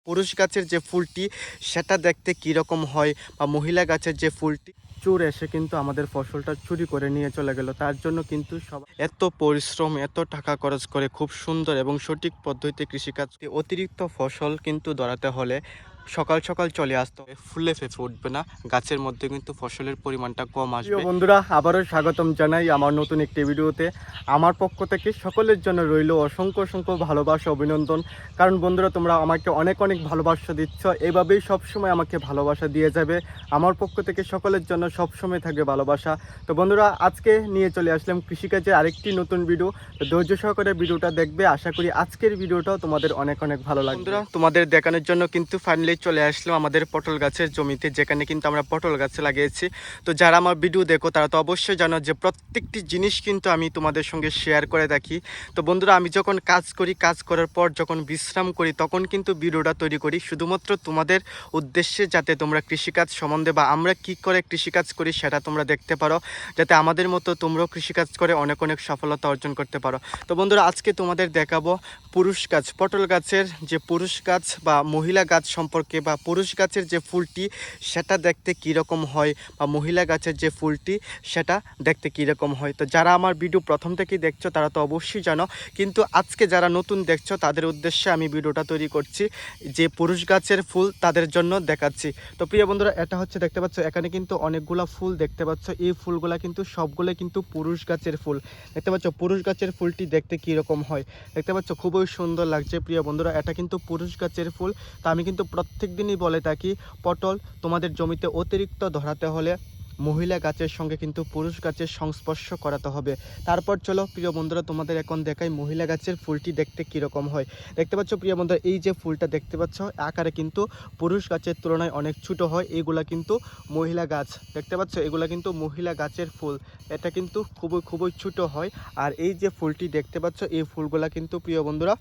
পুরুষ গাছের যে ফুলটি সেটা দেখতে কীরকম হয়, বা মহিলা গাছের যে ফুলটি চোর এসে কিন্তু আমাদের ফসলটা চুরি করে নিয়ে চলে গেল। তার জন্য কিন্তু সবাই এত পরিশ্রম, এত টাকা খরচ করে খুব সুন্দর এবং সঠিক পদ্ধতিতে কৃষিকাজ, অতিরিক্ত ফসল কিন্তু ধরাতে হলে সকাল সকাল চলে আসতে হবে, ফুলে ফেঁপে উঠবে না, গাছের মধ্যে কিন্তু ফসলের পরিমাণটা কম আসবে। বন্ধুরা, আবারও স্বাগতম জানাই আমার নতুন একটি ভিডিওতে। আমার পক্ষ থেকে সকলের জন্য রইল অসংখ্য অসংখ্য ভালোবাসা, অভিনন্দন। কারণ বন্ধুরা, তোমরা আমাকে অনেক অনেক ভালোবাসা দিচ্ছ, এইভাবেই সবসময় আমাকে ভালোবাসা দিয়ে যাবে। আমার পক্ষ থেকে সকলের জন্য সবসময় থাকবে ভালোবাসা। তো বন্ধুরা, আজকে নিয়ে চলে আসলাম কৃষিকাজের আরেকটি নতুন ভিডিও। তো ধৈর্য সহকারে ভিডিওটা দেখবে, আশা করি আজকের ভিডিওটাও তোমাদের অনেক অনেক ভালো লাগবে। বন্ধুরা, তোমাদের দেখানোর জন্য কিন্তু ফাইনালি চলে আসলাম আমাদের পটল গাছের জমিতে, যেখানে কিন্তু আমরা পটল গাছ লাগিয়েছি। তো যারা আমার ভিডিও দেখো তারা তো অবশ্যই জানো যে প্রত্যেকটি জিনিস কিন্তু আমি তোমাদের সঙ্গে শেয়ার করে থাকি। তো বন্ধুরা, আমি যখন কাজ করি, কাজ করার পর যখন বিশ্রাম করি, তখন কিন্তু ভিডিওটা তৈরি করি শুধুমাত্র তোমাদের উদ্দেশ্যে, যাতে তোমরা কৃষিকাজ সম্বন্ধে বা আমরা কি করে কৃষিকাজ করি সেটা তোমরা দেখতে পারো, যাতে আমাদের মতো তোমরাও কৃষিকাজ করে অনেক অনেক সফলতা অর্জন করতে পারো। তো বন্ধুরা, আজকে তোমাদের দেখাবো পুরুষ গাছ, পটল গাছের যে পুরুষ গাছ বা মহিলা গাছ সম্পর্কে, বা পুরুষ গাছের যে ফুলটি সেটা দেখতে কীরকম হয়, বা মহিলা গাছের যে ফুলটি সেটা দেখতে কীরকম হয়। তো যারা আমার ভিডিও প্রথম থেকেই দেখছো তারা তো অবশ্যই জানো, কিন্তু আজকে যারা নতুন দেখছো তাদের উদ্দেশ্যে আমি ভিডিওটা তৈরি করছি, যে পুরুষ গাছের ফুল তাদের জন্য দেখাচ্ছি। তো প্রিয় বন্ধুরা, এটা হচ্ছে দেখতে পাচ্ছ, এখানে কিন্তু অনেকগুলা ফুল দেখতে পাচ্ছ। এই ফুলগুলা কিন্তু সবগুলো কিন্তু পুরুষ গাছের ফুল। দেখতে পাচ্ছ পুরুষ গাছের ফুলটি দেখতে কীরকম হয়, দেখতে পাচ্ছ খুবই সুন্দর লাগছে। প্রিয় বন্ধুরা, এটা কিন্তু পুরুষ গাছের ফুল। তা আমি কিন্তু প্রত্যেক দিনই বলে থাকি, পটল তোমাদের জমিতে অতিরিক্ত ধরাতে হলে মহিলা গাছের সঙ্গে কিন্তু পুরুষ গাছের সংস্পর্শ করাতে হবে। তারপর চলো প্রিয় বন্ধুরা, তোমাদের এখন দেখাই মহিলা গাছের ফুলটি দেখতে কীরকম হয়। দেখতে পাচ্ছ প্রিয় বন্ধুরা, এই যে ফুলটা দেখতে পাচ্ছ আকারে কিন্তু পুরুষ গাছের তুলনায় অনেক ছোটো হয়। এইগুলা কিন্তু মহিলা গাছ, দেখতে পাচ্ছ এগুলা কিন্তু মহিলা গাছের ফুল। এটা কিন্তু খুবই খুবই ছোটো হয়। আর এই যে ফুলটি দেখতে পাচ্ছ, এই ফুলগুলা কিন্তু প্রিয় বন্ধুরা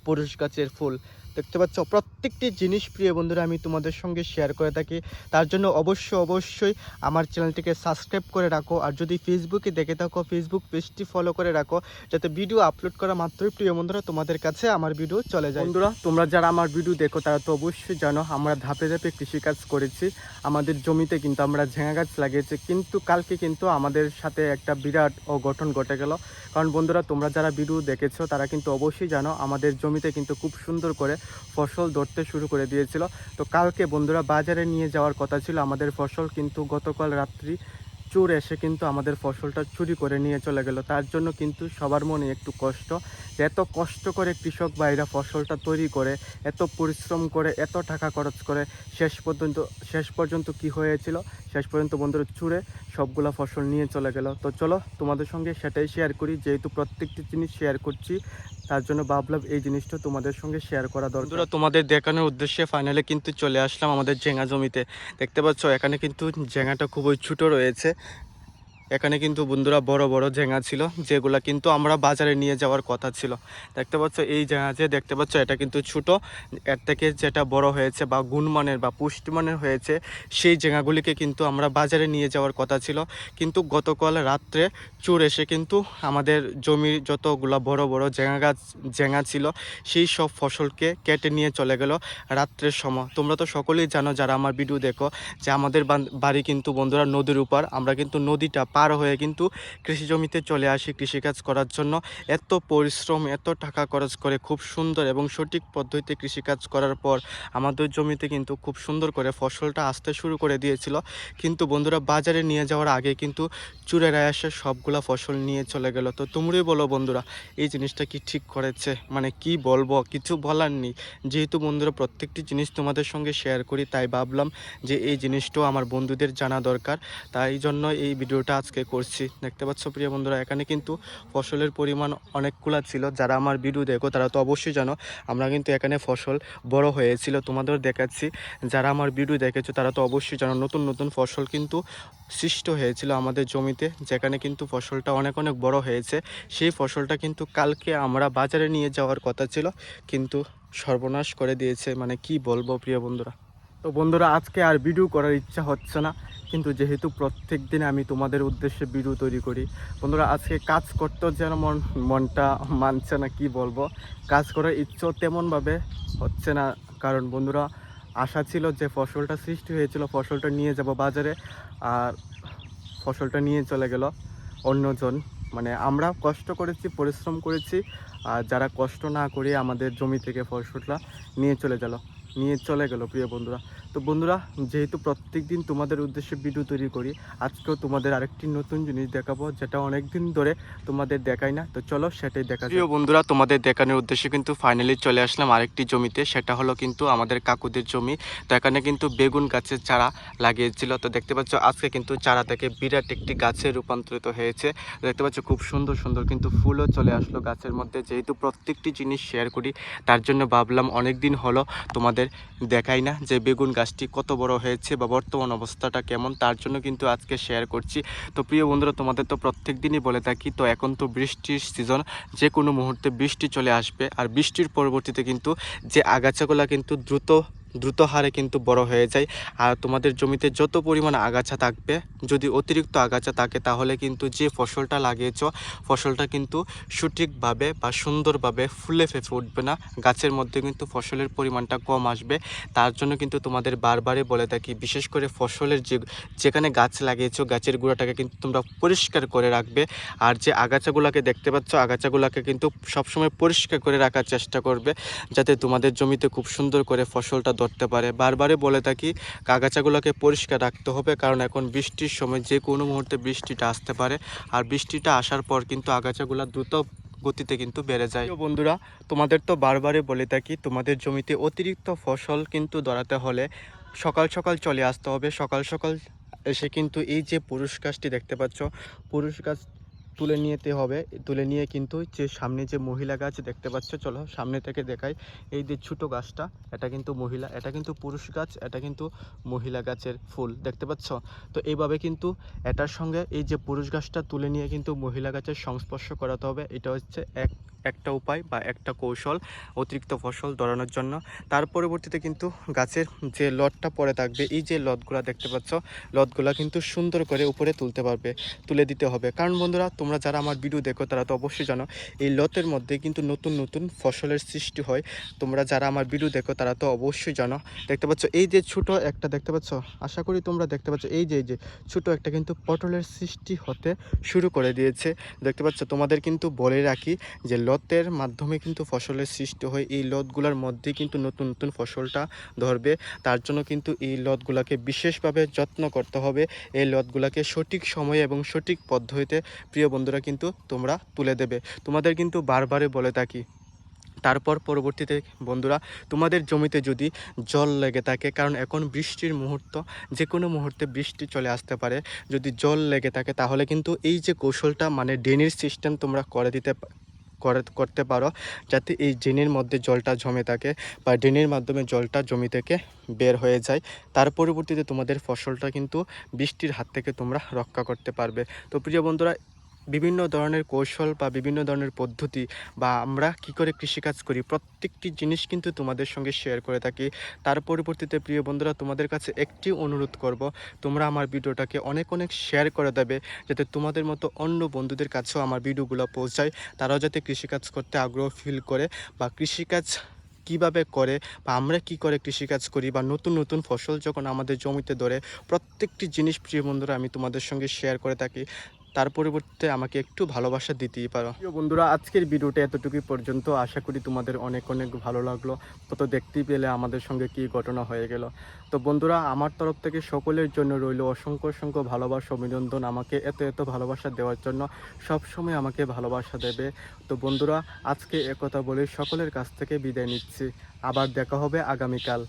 পুরুষ গাছের ফুল। দেখতে পাচ্ছ প্রত্যেকটি জিনিস প্রিয় বন্ধুরা আমি তোমাদের সঙ্গে শেয়ার করে থাকি। তার জন্য অবশ্যই আমার চ্যানেলটিকে সাবস্ক্রাইব করে রাখো, আর যদি ফেসবুকে দেখে থাকো ফেসবুক পেজটি ফলো করে রাখো, যাতে ভিডিও আপলোড করা মাত্রই প্রিয় বন্ধুরা তোমাদের কাছে আমার ভিডিও চলে যায়। বন্ধুরা, তোমরা যারা আমার ভিডিও দেখো তারা তো অবশ্যই জানো আমরা ধাপে ধাপে কৃষিকাজ করেছি। আমাদের জমিতে কিন্তু আমরা ঝিঙা গাছ লাগিয়েছি, কিন্তু কালকে কিন্তু আমাদের সাথে একটা বিরাট অঘটন ঘটে গেল। কারণ বন্ধুরা, তোমরা যারা ভিডিও দেখেছো তারা কিন্তু অবশ্যই জানো আমাদের জমিতে কিন্তু খুব সুন্দর করে ফসল ধরতে শুরু করে দিয়েছিল। তো কালকে বন্ধুরা বাজারে নিয়ে যাওয়ার কথা ছিল আমাদের ফসল, কিন্তু গতকাল রাত্রি চোর এসে কিন্তু আমাদের ফসলটা চুরি করে নিয়ে চলে গেল। তার জন্য কিন্তু সবার মনে একটু কষ্ট, যে এত কষ্ট করে কৃষক ভাইরা ফসলটা তৈরি করে, এত পরিশ্রম করে, এত টাকা খরচ করে শেষ পর্যন্ত কি হয়েছিল, শেষ পর্যন্ত বন্ধুরা চুরে সবগুলা ফসল নিয়ে চলে গেল। তো চলো তোমাদের সঙ্গে সেটাই শেয়ার করি, যেহেতু প্রত্যেকটি জিনিস শেয়ার করছি তার জন্য ভাবলাম এই জিনিসটা তোমাদের সঙ্গে শেয়ার করা দরকার। তোমাদের দেখানোর উদ্দেশ্যে ফাইনালি কিন্তু চলে আসলাম আমাদের ঝিঙা জমিতে। দেখতে পাচ্ছ এখানে কিন্তু ঝিঙাটা খুবই ছোটো রয়েছে। এখানে কিন্তু বন্ধুরা বড় বড় ঝিঙা ছিল, যেগুলা কিন্তু আমরা বাজারে নিয়ে যাওয়ার কথা ছিল। দেখতে পাচ্ছ এই ঝিঙা যে দেখতে পাচ্ছ এটা কিন্তু ছোট, এর থেকে যেটা বড় হয়েছে বা গুণমানের বা পুষ্টিমানের হয়েছে সেই ঝিঙাগুলিকে কিন্তু আমরা বাজারে নিয়ে যাওয়ার কথা ছিল। কিন্তু গতকাল রাত্রে চোর এসে কিন্তু আমাদের জমির যতগুলা বড় বড় ঝিঙা ছিল সেই সব ফসলকে কেটে নিয়ে চলে গেল রাত্রের সময়। তোমরা তো সকলেই জানো যারা আমার ভিডিও দেখো, যে আমাদের বাড়ি কিন্তু বন্ধুরা নদীর উপর। আমরা কিন্তু নদীটা পার হয়ে কিন্তু কৃষি জমিতে চলে আসি কৃষিকাজ করার জন্য। এত পরিশ্রম, এত টাকা খরচ করে খুব সুন্দর এবং সঠিক পদ্ধতিতে কৃষিকাজ করার পর আমাদের জমিতে কিন্তু খুব সুন্দর করে ফসলটা আসতে শুরু করে দিয়েছিল। কিন্তু বন্ধুরা বাজারে নিয়ে যাওয়ার আগে কিন্তু চোরেরা এসে সবগুলা ফসল নিয়ে চলে গেল। তো তোমরাই বলো বন্ধুরা, এই জিনিসটা কি ঠিক করেছে? মানে কি বলবো, কিছু বলার নেই। যেহেতু বন্ধুরা প্রত্যেকটি জিনিস তোমাদের সঙ্গে শেয়ার করি, তাই ভাবলাম যে এই জিনিসটাও আমার বন্ধুদের জানা দরকার, তাই জন্য এই ভিডিওটা আজকে করছি। দেখতে পাচ্ছ প্রিয় বন্ধুরা এখানে কিন্তু ফসলের পরিমাণ অনেকগুলা ছিল। যারা আমার ভিডিও দেখো তারা তো অবশ্যই জানো আমরা কিন্তু এখানে ফসল বড় হয়েছিল, তোমাদের দেখাচ্ছি। যারা আমার ভিডিও দেখেছো তারা তো অবশ্যই জানো নতুন নতুন ফসল কিন্তু সৃষ্ট হয়েছিল আমাদের জমিতে, যেখানে কিন্তু ফসলটা অনেক অনেক বড় হয়েছে। সেই ফসলটা কিন্তু কালকে আমরা বাজারে নিয়ে যাওয়ার কথা ছিল, কিন্তু সর্বনাশ করে দিয়েছে। মানে কি বলবো প্রিয় বন্ধুরা। তো বন্ধুরা আজকে আর ভিডিও করার ইচ্ছা হচ্ছে না, কিন্তু যেহেতু প্রত্যেক দিন আমি তোমাদের উদ্দেশ্যে ভিডিও তৈরি করি বন্ধুরা, আজকে কাজ করতেও যেন মনটা মানছে না, কি বলবো, কাজ করার ইচ্ছাও তেমনভাবে হচ্ছে না। কারণ বন্ধুরা আশা ছিল যে ফসলটা সৃষ্টি হয়েছিল ফসলটা নিয়ে যাব বাজারে, আর ফসলটা নিয়ে চলে গেল অন্যজন। মানে আমরা কষ্ট করেছি, পরিশ্রম করেছি, আর যারা কষ্ট না করে আমাদের জমি থেকে ফসলটা নিয়ে চলে গেল প্রিয় বন্ধুরা। তো বন্ধুরা, যেহেতু প্রত্যেক দিন তোমাদের উদ্দেশ্যে ভিডিও তৈরি করি, আজকেও তোমাদের আরেকটি নতুন জিনিস দেখাবো যেটা অনেক দিন ধরে তোমাদের দেখাই না। তো চলো সেটাই দেখা যাক। প্রিয় বন্ধুরা, তোমাদের দেখানোর উদ্দেশ্যে কিন্তু ফাইনালি চলে আসলাম আরেকটি জমিতে। সেটা হলো কিন্তু আমাদের কাকুদের জমি। তো এখানে কিন্তু বেগুন গাছের চারা লাগিয়েছিল। তো দেখতে পাচ্ছ আজকে কিন্তু চারা থেকে বিরাট একটি গাছে রূপান্তরিত হয়েছে। দেখতে পাচ্ছ খুব সুন্দর সুন্দর কিন্তু ফুলও চলে আসলো গাছের মধ্যে। যেহেতু প্রত্যেকটি জিনিস শেয়ার করি, তার জন্য ভাবলাম অনেক দিন হলো তোমাদের দেখাই না যে বেগুন গাছটি কত বড় হয়েছে বা বর্তমান অবস্থাটা কেমন, তার জন্য কিন্তু আজকে শেয়ার করছি। তো প্রিয় বন্ধুরা, তোমাদের তো প্রত্যেক দিনই বলে থাকি, তো এখন তো বৃষ্টির সিজন, যে কোনো মুহূর্তে বৃষ্টি চলে আসবে। আর বৃষ্টির পরবর্তীতে কিন্তু যে আগাছাগুলো কিন্তু দ্রুত হারে কিন্তু বড় হয়ে যায়। আর তোমাদের জমিতে যত পরিমাণ আগাছা থাকবে, যদি অতিরিক্ত আগাছা থাকে, তাহলে কিন্তু যে ফসলটা লাগিয়েছ ফসলটা কিন্তু সঠিকভাবে বা সুন্দরভাবে ফুলে ফেঁপে উঠবে না, গাছের মধ্যে কিন্তু ফসলের পরিমাণটা কম আসবে। তার জন্য কিন্তু তোমাদের বারবারই বলে থাকি, বিশেষ করে ফসলের যেখানে গাছ লাগিয়েছো গাছের গোড়াটাকে কিন্তু তোমরা পরিষ্কার করে রাখবে। আর যে আগাছাগুলোকে দেখতে পাচ্ছ, আগাছাগুলোকে কিন্তু সবসময় পরিষ্কার করে রাখার চেষ্টা করবে, যাতে তোমাদের জমিতে খুব সুন্দর করে ফসলটা ধরতে পারে। বারবারই বলে থাকি আগাছাগুলোকে পরিষ্কার রাখতে হবে, কারণ এখন বৃষ্টির সময় যে কোনো মুহূর্তে বৃষ্টিটা আসতে পারে। আর বৃষ্টিটা আসার পর কিন্তু আগাছাগুলো দ্রুত গতিতে কিন্তু বেড়ে যায়। বন্ধুরা, তোমাদের তো বারবারই বলে থাকি, তোমাদের জমিতে অতিরিক্ত ফসল কিন্তু ধরাতে হলে সকাল সকাল চলে আসতে হবে। সকাল সকাল এসে কিন্তু এই যে পুরুষ গাছটি দেখতে পাচ্ছ, পুরুষ গাছ তুলে নিয়ে কিন্তু যে সামনে যে মহিলা গাছ দেখতে পাচ্ছ, চলো সামনে থেকে দেখাই। এই যে ছোট গাছটা, এটা কিন্তু মহিলা, এটা কিন্তু পুরুষ গাছ, এটা কিন্তু মহিলা গাছের ফুল দেখতে পাচ্ছ। তো এইভাবে কিন্তু এটার সঙ্গে এই যে পুরুষ গাছটা তুলে নিয়ে কিন্তু মহিলা গাছের সংস্পর্শ করাতে হবে। এটা হচ্ছে একটা উপায় বা একটা কৌশল অতিরিক্ত ফসল ধরানোর জন্য। তার পরবর্তীতে কিন্তু গাছের যে লটটা পড়ে থাকবে, এই যে লটগুলা দেখতে পাচ্ছ, লটগুলা কিন্তু সুন্দর করে উপরে তুলে দিতে হবে। কারণ বন্ধুরা, তোমরা যারা আমার ভিডিও দেখো তারা তো অবশ্যই জানো এই লতের মধ্যে কিন্তু নতুন নতুন ফসলের সৃষ্টি হয়। তোমরা যারা আমার ভিডিও দেখো তারা তো অবশ্যই জানো। দেখতে পাচ্ছ এই যে ছোট একটা দেখতে পাচ্ছ, আশা করি তোমরা দেখতে পাচ্ছ, এই যে ছোট একটা কিন্তু পটলের সৃষ্টি হতে শুরু করে দিয়েছে। দেখতে পাচ্ছ, তোমাদের কিন্তু বলে রাখি যে লতের মাধ্যমে কিন্তু ফসলের সৃষ্টি হয়। এই লতগুলোর মধ্যে কিন্তু নতুন নতুন ফসলটা ধরবে। তার জন্য কিন্তু এই লতগুলোকে বিশেষভাবে যত্ন করতে হবে। এই লতগুলোকে সঠিক সময়ে এবং সঠিক পদ্ধতিতে প্রিয় বন্ধুরা কিন্তু তোমরা তুলে দেবে। তোমাদের কিন্তু বারবারে বলে থাকি। তারপর পরবর্তীতে বন্ধুরা, তোমাদের জমিতে যদি জল লেগে থাকে, কারণ এখন বৃষ্টির মুহূর্ত, যে কোনো মুহূর্তে বৃষ্টি চলে আসতে পারে, যদি জল লেগে থাকে তাহলে কিন্তু এই যে কৌশলটা মানে ড্রেনেজ সিস্টেম তোমরা করতে পারো, যাতে এই ড্রেনের মধ্যে জলটা জমে থাকে বা ড্রেনের মাধ্যমে জলটা জমি থেকে বের হয়ে যায়। তার পরবর্তীতে তোমাদের ফসলটা কিন্তু বৃষ্টির হাত থেকে তোমরা রক্ষা করতে পারবে। তো প্রিয় বন্ধুরা, বিভিন্ন ধরনের কৌশল বা বিভিন্ন ধরনের পদ্ধতি বা আমরা কি করে কৃষিকাজ করি, প্রত্যেকটি জিনিস কিন্তু তোমাদের সঙ্গে শেয়ার করে থাকি। তার পরবর্তীতে প্রিয় বন্ধুরা, তোমাদের কাছে একটি অনুরোধ করব, তোমরা আমার ভিডিওটাকে অনেক অনেক শেয়ার করে দেবে, যাতে তোমাদের মতো অন্য বন্ধুদের কাছেও আমার ভিডিওগুলো পৌঁছায়। তারাও যাতে কৃষিকাজ করতে আগ্রহ ফিল করে বা কৃষিকাজ কিভাবে করে বা আমরা কি করে কৃষিকাজ করি বা নতুন নতুন ফসল যখন আমাদের জমিতে ধরে, প্রত্যেকটি জিনিস প্রিয় বন্ধুরা আমি তোমাদের সঙ্গে শেয়ার করে থাকি। তার পরিবর্তে আমাকে একটু ভালোবাসা দিতেই পারো। প্রিয় বন্ধুরা, আজকের ভিডিওটা এতটুকুই পর্যন্ত। আশা করি তোমাদের অনেক অনেক ভালো লাগলো। তো দেখতেই পেলে আমাদের সঙ্গে কি ঘটনা হয়ে গেল। তো বন্ধুরা, আমার তরফ থেকে সকলের জন্য রইল অসংখ্য অসংখ্য ভালোবাসা, অভিনন্দন। আমাকে এত ভালোবাসা দেওয়ার জন্য, সব সময় আমাকে ভালোবাসা দেবে। তো বন্ধুরা, আজকে একথা বলে সকলের কাছ থেকে বিদায় নিচ্ছি। আবার দেখা হবে আগামীকাল।